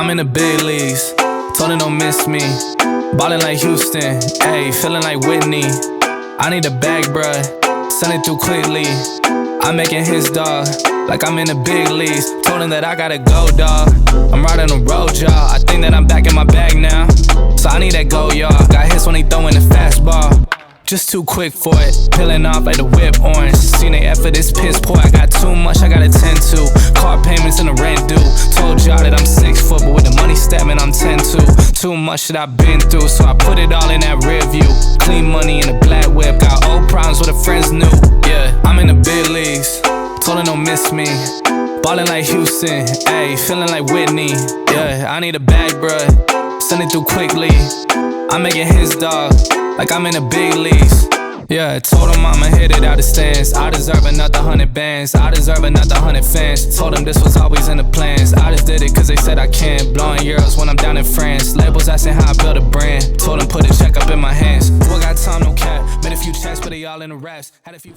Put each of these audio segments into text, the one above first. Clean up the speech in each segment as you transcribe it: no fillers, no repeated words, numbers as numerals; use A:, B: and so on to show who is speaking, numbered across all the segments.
A: I'm in the big leagues, told her don't miss me. Ballin' like Houston, ayy, feeling like Whitney. I need a bag, bruh, send it through quickly. I'm making his dog, like I'm in the big leagues. Told him that I gotta go, dawg. I'm riding the road, y'all. I think that I'm back in my bag now, so I need that go, y'all. Got hits when he throwin' the fastball. Just too quick for it, peeling off like the whip orange. Seen they effort, this piss poor. I got too much, I gotta tend to. Car payments and the rent due. Told y'all that I'm 6 foot, but with the money stabbing, I'm 10-2. Too much that I've been through, so I put it all in that rear view. Clean money in a black whip, got old problems with the friends new. Yeah, I'm in the big leagues, told her don't miss me. Ballin' like Houston, ayy, feeling like Whitney. Yeah, I need a bag, bruh, send it through quickly. I'm making his dog, like I'm in the big leagues. Yeah, I told him I'ma hit it out the stands. I deserve another 100 bands, I deserve another 100 fans. Told him this was always in the plans. I just did it cause they said I can. Blowing euros when I'm down in France. Labels asking how I build a brand. Told him put a check up in my hands. Boy got time, no cap. Made a few checks, but they all in the raps. Had a few.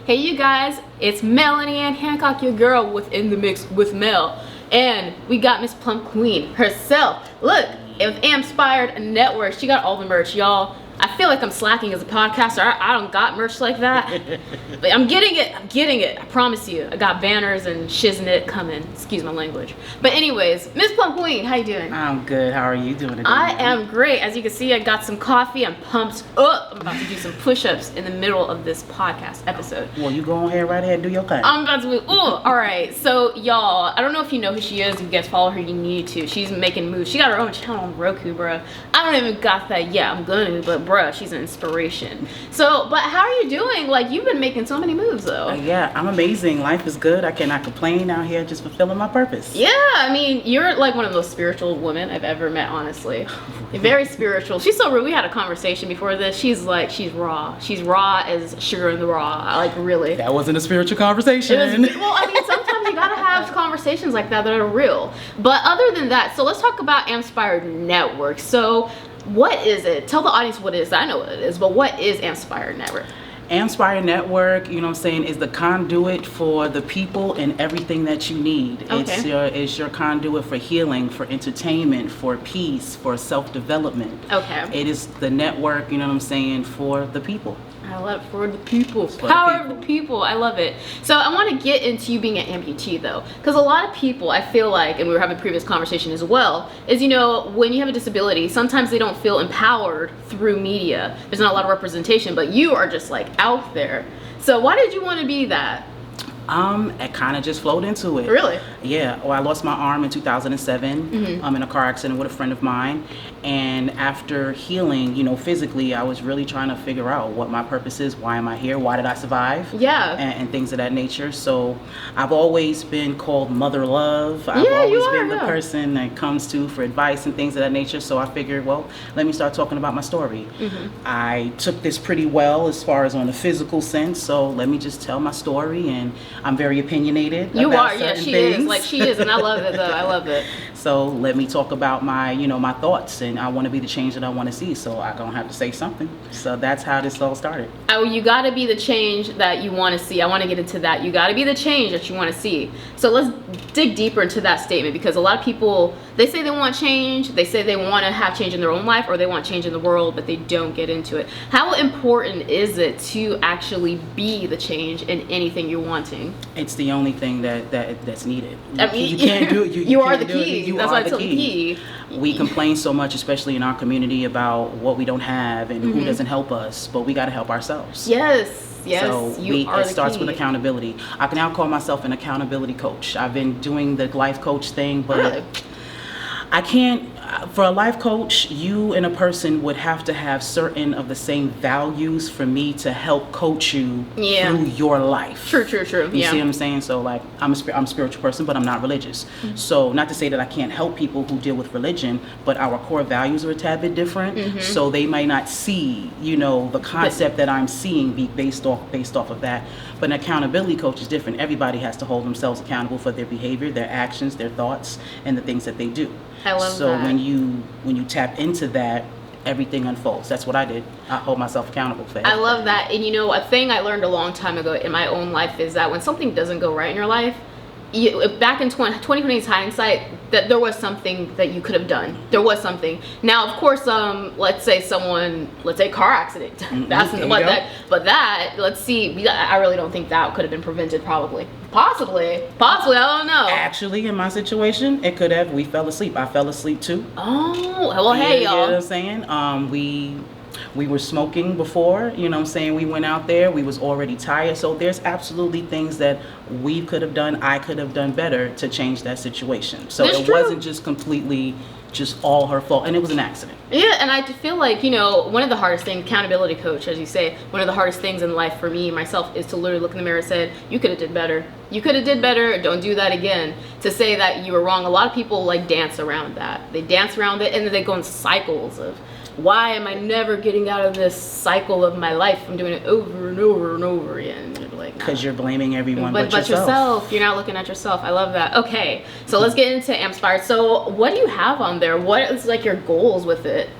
B: Hey you guys, it's Melanie Ann Hancock, your girl with In The Mix with Mel. And we got Miss P.L.U.M.P Queen herself. Look, with Inspired Network, she got all the merch, y'all. I feel like I'm slacking as a podcaster. I don't got merch like that. But I'm getting it. I promise you. I got banners and shiznit coming. Excuse my language. But anyways, Miss P.L.U.M.P Queen, how you doing?
C: I'm good. How are you doing today?
B: I am great. As you can see, I got some coffee. I'm pumped up. I'm about to do some push-ups in the middle of this podcast episode.
C: Well, you go ahead, right ahead, and do your thing.
B: I'm about to move. All right. So, y'all, I don't know if you know who she is. If you guys follow her, you need to. She's making moves. She got her own channel on Roku, bruh. I don't even got that yet. I'm gonna, but bruh, she's an inspiration. So, but how are you doing? Like, you've been making so many moves, though.
C: Yeah, I'm amazing. Life is good. I cannot complain out here, just fulfilling my purpose.
B: Yeah, I mean, you're like one of the most spiritual women I've ever met, honestly. You're very spiritual. She's so rude. We had a conversation before this. She's like, she's raw. She's raw as sugar in the raw. Like, really.
C: That wasn't a spiritual conversation.
B: Well, I mean, sometimes you gotta have conversations like that are real. But other than that, so let's talk about Inspired Network. So, what is it? Tell the audience what it is. I know what it is, but what is Inspired Network?
C: Inspired Network, you know what I'm saying, is the conduit for the people and everything that you need.
B: Okay.
C: It's your conduit for healing, for entertainment, for peace, for self-development.
B: Okay.
C: It is the network, you know what I'm saying, for the people.
B: I love it, for the people. Power of the people. I love it. So I want to get into you being an amputee though, because a lot of people, I feel like, and we were having a previous conversation as well, is, you know, when you have a disability, sometimes they don't feel empowered through media. There's not a lot of representation, but you are just like out there. So why did you want to be that?
C: It kind of just flowed into it.
B: Really?
C: Yeah. Well, I lost my arm in 2007 in a car accident with a friend of mine. And after healing, you know, physically, I was really trying to figure out what my purpose is. Why am I here? Why did I survive?
B: Yeah.
C: And things of that nature. So I've always been called Mother Love. I've always been the person that comes to for advice and things of that nature. So I figured, well, let me start talking about my story. I took this pretty well as far as on the physical sense. So let me just tell my story, and I'm very opinionated.
B: You
C: about
B: are, yeah, she
C: things.
B: is. Like, she is, and I love it though. I love it.
C: So let me talk about my, you know, my thoughts, and I want to be the change that I want to see. So I'm gonna have to say something. So that's how this all started.
B: Oh, you got to be the change that you want to see. I want to get into that. You got to be the change that you want to see. So let's dig deeper into that statement, because a lot of people, they say they want change. They say they want to have change in their own life, or they want change in the world, but they don't get into it. How important is it to actually be the change in anything you're wanting?
C: It's the only thing that's needed.
B: I mean,
C: you can't do it.
B: You are the key. That's why I told the key.
C: We complain so much, especially in our community, about what we don't have and who doesn't help us, but we got to help ourselves.
B: Yes.
C: So it starts with accountability. I can now call myself an accountability coach. I've been doing the life coach thing, but I can't. For a life coach, you and a person would have to have certain of the same values for me to help coach you through your life.
B: True.
C: You see what I'm saying? So like, I'm a spiritual person, but I'm not religious. So not to say that I can't help people who deal with religion, but our core values are a tad bit different. So they might not see, you know, the concept that I'm seeing be based off of that. But an accountability coach is different. Everybody has to hold themselves accountable for their behavior, their actions, their thoughts, and the things that they do.
B: I love that.
C: So when you tap into that, everything unfolds. That's what I did. I hold myself accountable for everything.
B: I love that. And you know, a thing I learned a long time ago in my own life is that when something doesn't go right in your life, back in 2020's hindsight, that there was something that you could have done. There was something. Now, of course, let's say car accident. That's what that. But that, let's see. I really don't think that could have been prevented. Possibly. I don't know.
C: Actually, in my situation, it could have. We fell asleep. I fell asleep too.
B: Oh, well, hey, y'all.
C: You know what I'm saying? We were smoking before, you know what I'm saying? We went out there, we was already tired. So there's absolutely things that we could have done, I could have done better to change that situation. So it wasn't just completely just all her fault, and it was an accident.
B: Yeah, and I feel like, one of the hardest things, accountability coach, as you say, one of the hardest things in life for me, myself, is to literally look in the mirror and say, you could have did better. You could have did better, don't do that again. To say that you were wrong, a lot of people dance around that. They dance around it, and then they go in cycles of, why am I never getting out of this cycle of my life? I'm doing it over and over and over again.
C: Because you're blaming everyone but
B: yourself. You're not looking at yourself. I love that. Okay, so let's get into Inspired. So what do you have on there? What is your goals with it?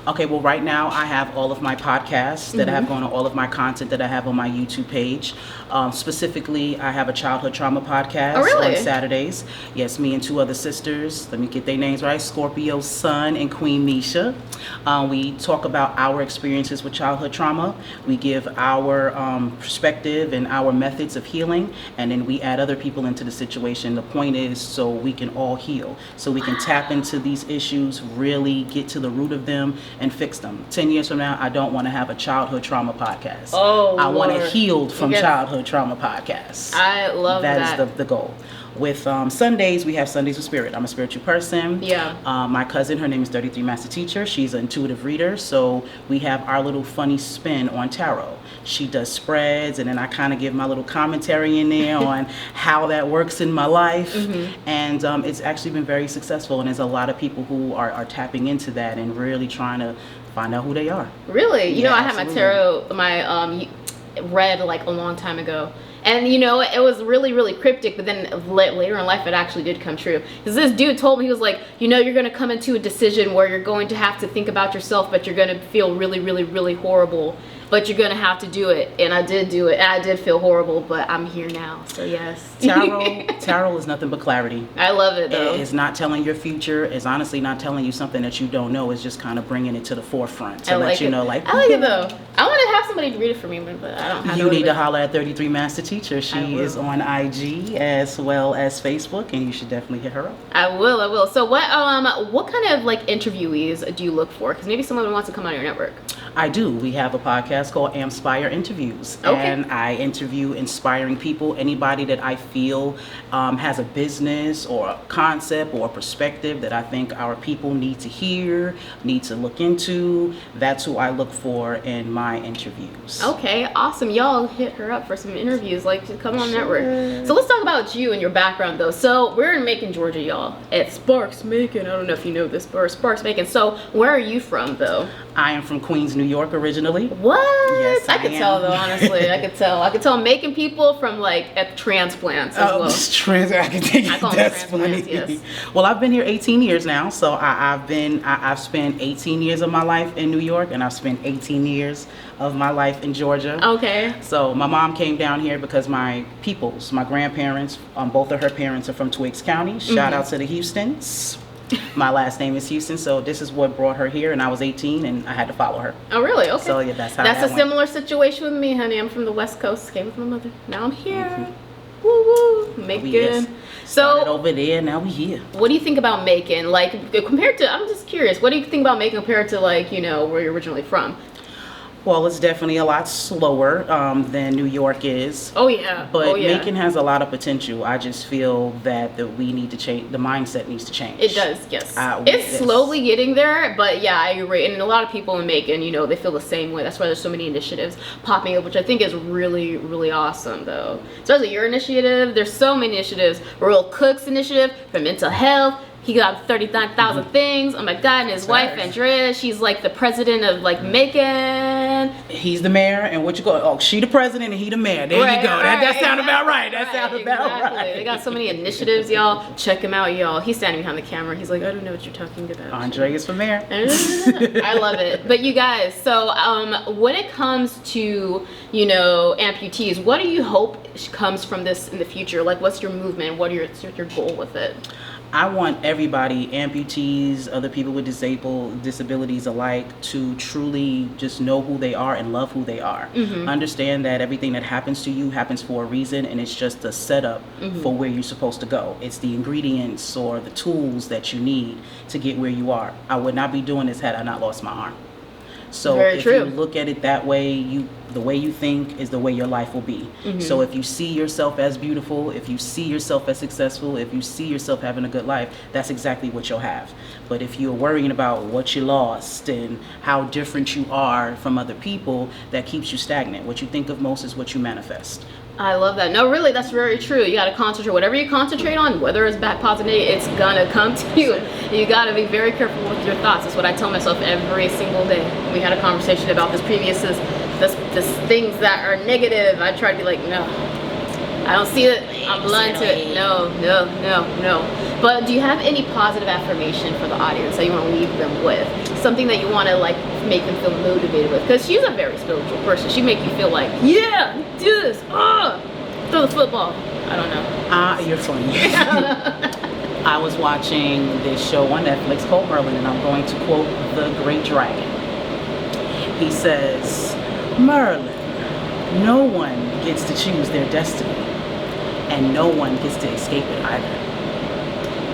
C: Okay, well, right now I have all of my podcasts that I have going on, all of my content that I have on my YouTube page. Specifically, I have a childhood trauma podcast on Saturdays. Yes, me and two other sisters. Let me get their names right. Scorpio's Sun and Queen Misha. We talk about our experiences with childhood trauma. We give our perspective and our methods of healing, and then we add other people into the situation. The point is so we can all heal, so we can tap into these issues, really get to the root of them, and fix them. 10 years from now, I don't want to have a childhood trauma podcast. I want a healed from childhood trauma podcast.
B: I love that.
C: That is the goal. With Sundays, we have Sundays with Spirit. I'm a spiritual person.
B: Yeah.
C: My cousin, her name is 33 Master Teacher. She's an intuitive reader. So we have our little funny spin on tarot. She does spreads, and then I kind of give my little commentary in there on how that works in my life. And it's actually been very successful. And there's a lot of people who are tapping into that and really trying to find out who they are.
B: Really? I had my tarot, read a long time ago. And it was really, really cryptic, but then later in life it actually did come true. Because this dude told me, he was like, you're going to come into a decision where you're going to have to think about yourself, but you're going to feel really, really, really horrible. But you're going to have to do it. And I did do it. And I did feel horrible, but I'm here now. So yes.
C: Tarot is nothing but clarity.
B: I love it though.
C: It's not telling your future. It's honestly not telling you something that you don't know. It's just kind of bringing it to the forefront to let you know.
B: I like it though. I want to have somebody to read it for me, but I don't have
C: You need to holler at 33 Master Teacher. She is on IG as well as Facebook, and you should definitely hit her up.
B: I will. So what kind of interviewees do you look for? Because maybe someone wants to come on your network.
C: I do. We have a podcast called Inspire Interviews.
B: Okay.
C: And I interview inspiring people, anybody that I feel has a business or a concept or a perspective that I think our people need to hear, need to look into. That's who I look for in my interviews.
B: Okay, awesome. Y'all hit her up for some interviews, to come on network. So let's talk about you and your background though. So we're in Macon, Georgia, y'all. At Sparks Macon. I don't know if you know this, but Sparks Macon. So where are you from though?
C: I am from Queens, New York originally.
B: What?
C: Yes,
B: I could tell though, honestly. I could tell Macon people from at transplants as well.
C: I can take
B: I call them
C: that's
B: transplants,
C: funny.
B: yes.
C: Well, I've been here 18 years now, so I've spent 18 years of my life in New York, and I've spent 18 years of my life in Georgia.
B: Okay.
C: So my mom came down here because my grandparents, both of her parents are from Twiggs County. Shout out to the Houstons. My last name is Houston, so this is what brought her here, and I was 18 and I had to follow her.
B: Oh really? Okay.
C: So yeah, that's how
B: that's
C: that
B: a
C: went.
B: Similar situation with me, honey. I'm from the West Coast, came with my mother. Now I'm here. Woo woo. Macon.
C: Started over there, now we here.
B: What do you think about Macon? Compared to, I'm just curious, what do you think about Macon compared to where you're originally from?
C: Well, it's definitely a lot slower than New York is.
B: Oh yeah.
C: But Macon has a lot of potential. I just feel that we need to change. The mindset needs to change.
B: It does, yes. It's slowly getting there, but yeah, I agree. And a lot of people in Macon, they feel the same way. That's why there's so many initiatives popping up, which I think is really, really awesome, though. Especially your initiative. There's so many initiatives. Rural Cooks initiative for mental health. He got 39,000 things. Oh my God, and his wife, Andrea, she's the president of Macon man.
C: He's the mayor, and what you call? Oh, she the president, and he the mayor. There you go. That sounds about right. That sounds about right.
B: They got so many initiatives, y'all. Check him out, y'all. He's standing behind the camera. He's like, I don't know what you're talking about.
C: Andre is for mayor.
B: I love it. But you guys, so when it comes to, you know, amputees, what do you hope comes from this in the future? Like, what's your movement? What's your goal with it?
C: I want everybody, amputees, other people with disabilities alike, to truly just know who they are and love who they are. Understand that everything that happens to you happens for a reason, and it's just a setup for where you're supposed to go. It's the ingredients or the tools that you need to get where you are. I would not be doing this had I not lost my arm. So if you look at it that way, the way you think is the way your life will be. So if you see yourself as beautiful, if you see yourself as successful, if you see yourself having a good life, that's exactly what you'll have. But if you're worrying about what you lost and how different you are from other people, that keeps you stagnant. What you think of most is what you manifest.
B: I love that. No, really, that's very true. You got to concentrate. Whatever you concentrate on, whether it's bad, positive, it's gonna come to you. You got to be very careful with your thoughts. That's what I tell myself every single day. We had a conversation about this this things that are negative. I try to be like, no, I don't see it. I'm blind to it. No. But do you have any positive affirmation for the audience that you want to leave them with? Something that you want to like make them feel motivated with? Because she's a very spiritual person. She make you feel like, yeah, do this. Throw the football. I don't know.
C: You're funny. I was watching this show on Netflix called Merlin, and I'm going to quote the Great Dragon. He says, Merlin, no one gets to choose their destiny, and no one gets to escape it either.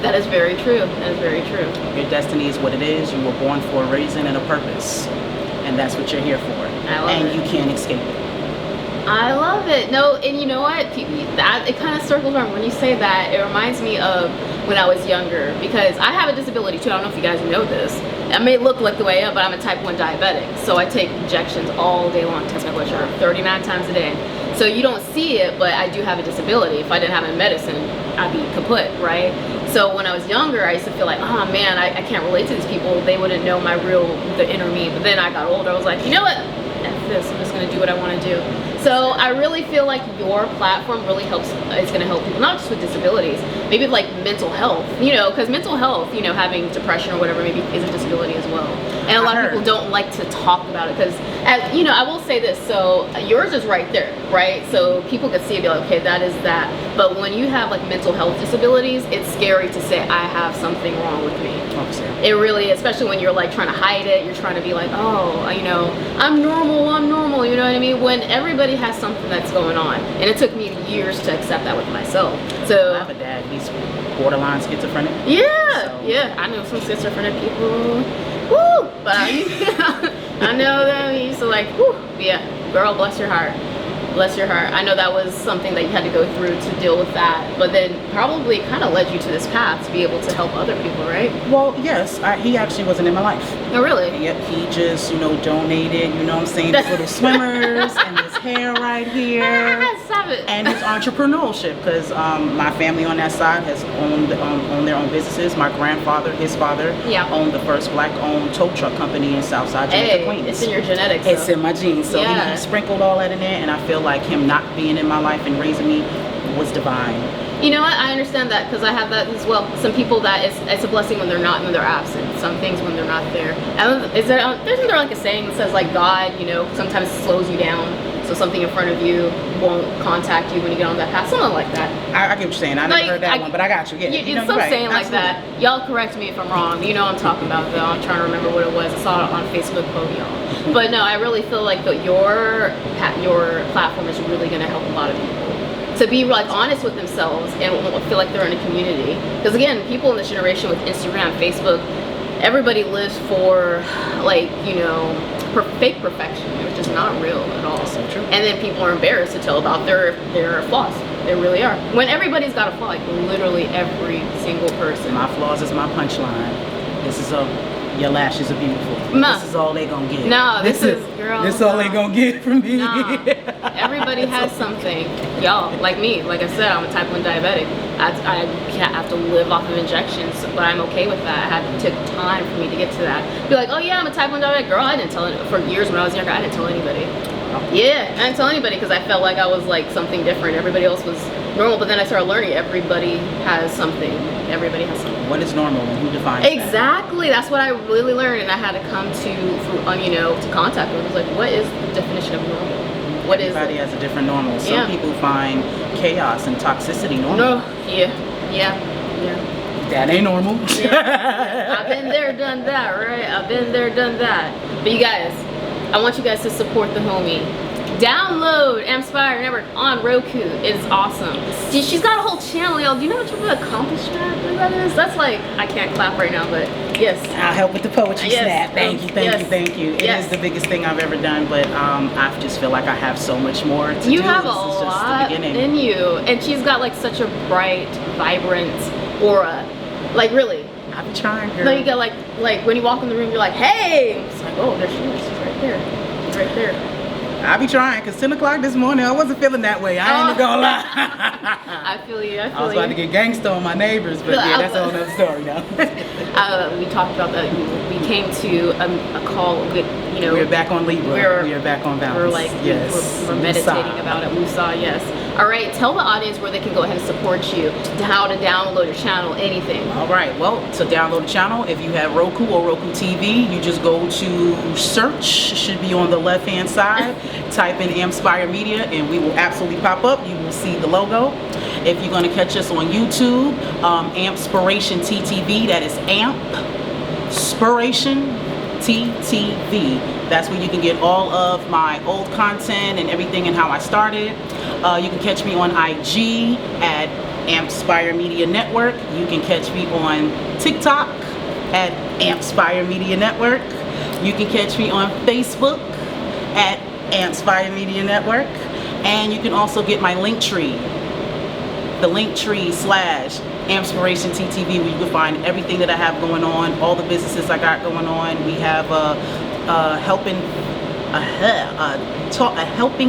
B: That is very true. That is very true.
C: Your destiny is what it is. You were born for a reason and a purpose, and that's what you're here for.
B: I love it.
C: You can't escape it.
B: I love it. No, and you know what? It kind of circles around when you say that. It reminds me of when I was younger, because I have a disability too. I don't know if you guys know this. I may look like the way I am, but I'm a type 1 diabetic. So I take injections all day long, test my blood sugar 39 times a day. So you don't see it, but I do have a disability. If I didn't have a medicine, I'd be kaput, right? So when I was younger, I used to feel like, oh man, I can't relate to these people. They wouldn't know the inner me. But then I got older, I was like, you know what? F this, I'm just gonna do what I wanna do. So I really feel like your platform really it's gonna help people, not just with disabilities, maybe like mental health, you know, because mental health, you know, having depression or whatever maybe is a disability as well. And a lot of people don't like to talk about it because, you know, I will say this, so yours is right there, right? So people could see it and be like, okay, that is that. But when you have like mental health disabilities, it's scary to say, I have something wrong with me. It really, especially when you're like trying to hide it, you're trying to be like, oh, you know, I'm normal, you know what I mean? When everybody has something that's going on. And it took me years to accept that with myself. So
C: I have a dad, he's borderline schizophrenic.
B: Yeah, I know some schizophrenic people. Woo! But I know them. He used to like, whoo, yeah, girl, bless your heart. Bless your heart. I know that was something that you had to go through to deal with that, but then probably kind of led you to this path to be able to help other people, right?
C: Well, yes, he actually wasn't in my life.
B: Oh, really?
C: Yep, he just, you know, donated, you know what I'm saying, his little swimmers and his hair right here.
B: Stop it.
C: And his entrepreneurship, because my family on that side has owned their own businesses. My grandfather, his father, owned the first black-owned tow truck company in Southside Jamaica, Queens.
B: It's in your genetics.
C: It's in my genes. So he sprinkled all that in there, and I feel like him not being in my life and raising me was divine.
B: You know what? I understand that because I have that as well. Some people that it's a blessing when they're not and when they're absent. Some things when they're not there. And isn't there like a saying that says like God, you know, sometimes slows you down, so something in front of you won't contact you when you get on that path. Something like that.
C: I get what you're saying. I never heard that one, but I got you. Yeah,
B: you know, some saying like that. Y'all correct me if I'm wrong. You know what I'm talking about though. I'm trying to remember what it was. I saw it on Facebook quote, y'all. But no, I really feel like your platform is really going to help a lot of people to be like honest with themselves and feel like they're in a community. Because again, people in this generation with Instagram, Facebook, everybody lives for like, you know, fake perfection, which is not real at all.
C: So true.
B: And then people are embarrassed to tell about their flaws. They really are. When everybody's got a flaw, like literally every single person.
C: My flaws is my punchline. This is your lashes are beautiful. This is all they gonna get.
B: No, this is girl.
C: This is all they gonna get from me.
B: Nah. Everybody has something. Y'all, like me, like I said, I'm a type 1 diabetic. I can't have to live off of injections, but I'm okay with that. It took time for me to get to that. Be like, oh yeah, I'm a type 1 diabetic. Girl, I didn't tell it for years when I was younger. I didn't tell anybody. Yeah, I didn't tell anybody because I felt like I was like something different. Everybody else was normal, but then I started learning everybody has something. Everybody has something.
C: What is normal and who defines
B: Exactly. That's what I really learned, and I had to come to to contact with. I was like, what is the definition of normal? What is
C: Everybody
B: it?
C: has a different normal. Some people find chaos and toxicity normal.
B: No, yeah.
C: That ain't normal.
B: Yeah. I've been there, done that, right? I've been there, done that. But you guys, I want you guys to support the homie. Download Inspire Network on Roku. It's awesome. She's got a whole channel, y'all. Do you know what an accomplishment that is? That's like, I can't clap right now, but yes.
C: I'll help with the poetry snap. Thank you. It
B: Yes.
C: is the biggest thing I've ever done, but I just feel like I have so much more to do.
B: You have a
C: This is just the
B: lot
C: beginning.
B: in you. And she's got like such a bright, vibrant aura. Like really.
C: I've been trying, girl.
B: No, you got like when you walk in the room, you're like, hey! It's like, oh, there she is. She's right there. She's right there.
C: I be trying, because 10 o'clock this morning, I wasn't feeling that way. I ain't gonna lie.
B: I feel you.
C: I was about to get gangsta on my neighbors, but yeah, that's a whole other story now.
B: We talked about that. We came to a call with,
C: We're back on Libra. We are back on balance.
B: We're like,
C: yes.
B: we're meditating about it. Musa, yes. All right, tell the audience where they can go ahead and support you, how to download your channel, anything.
C: All right, well, to download the channel, if you have Roku or Roku TV, you just go to search, should be on the left-hand side, type in Inspire Media, and we will absolutely pop up. You will see the logo. If you're going to catch us on YouTube, Ampspiration TTV, that is Ampspiration TTV. That's where you can get all of my old content and everything and how I started. You can catch me on IG at Ampspire Media Network. You can catch me on TikTok at Ampspire Media Network. You can catch me on Facebook at Ampspire Media Network. And you can also get my link tree. The link tree / Ampspiration TTV, where you can find everything that I have going on, all the businesses I got going on. We have a helping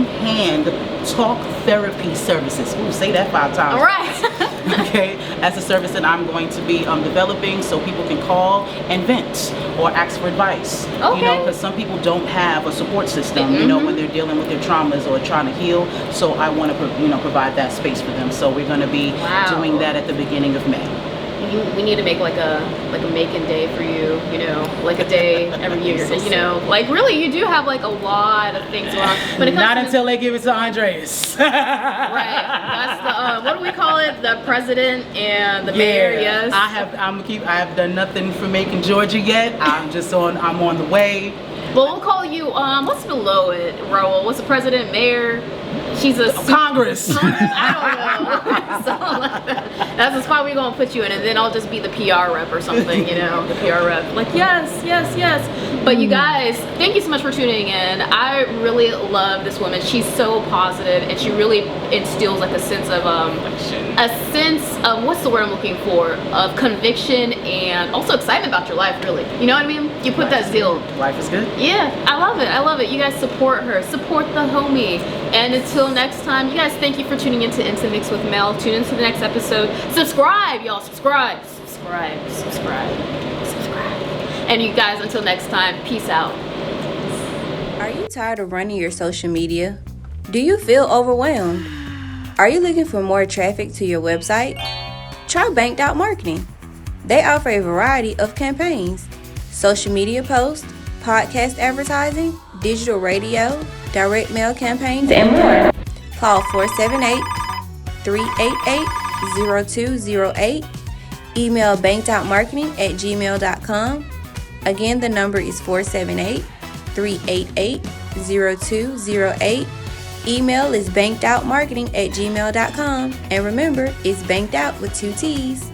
C: hand talk therapy services. Ooh, say that 5 times.
B: All right.
C: Okay, that's a service that I'm going to be developing, so people can call and vent or ask for advice.
B: Okay.
C: Because some people don't have a support system, when they're dealing with their traumas or trying to heal. So I want to, provide that space for them. So we're going to be doing that at the beginning of May.
B: We need to make like a making day for you, like a day every year, like really you do have like a lot of things going on. But
C: not until they give it to Andreas.
B: Right, that's the what do we call it? The president and the mayor. Yes.
C: I have done nothing for Macon, Georgia yet. I'm on the way.
B: Well, we'll call you what's below it, Raul? What's the president, mayor? She's a
C: Congress.
B: I don't know. Something like that. That's the spot we're gonna put you in, and then I'll just be the PR rep or something, the PR rep. Like yes. But you guys, thank you so much for tuning in. I really love this woman. She's so positive, and she really instills like a sense of what's the word I'm looking for? Of conviction and also excitement about your life. Really, you know what I mean? You put that zeal.
C: Life is good.
B: Yeah, I love it. You guys support her, support the homie. And until next time, you guys, thank you for tuning into the Mix with Mel. Tune into the next episode. Subscribe, y'all. Subscribe. And you guys, until next time, peace out.
D: Are you tired of running your social media? Do you feel overwhelmed? Are you looking for more traffic to your website? Try Banked Out Marketing. They offer a variety of campaigns: social media posts, podcast advertising, digital radio, direct mail campaigns, and more. Call 478-388-0208. Email bankedoutmarketing@gmail.com. Again, the number is 478-388-0208. Email is bankedoutmarketing@gmail.com. And remember, it's banked out with 2 T's.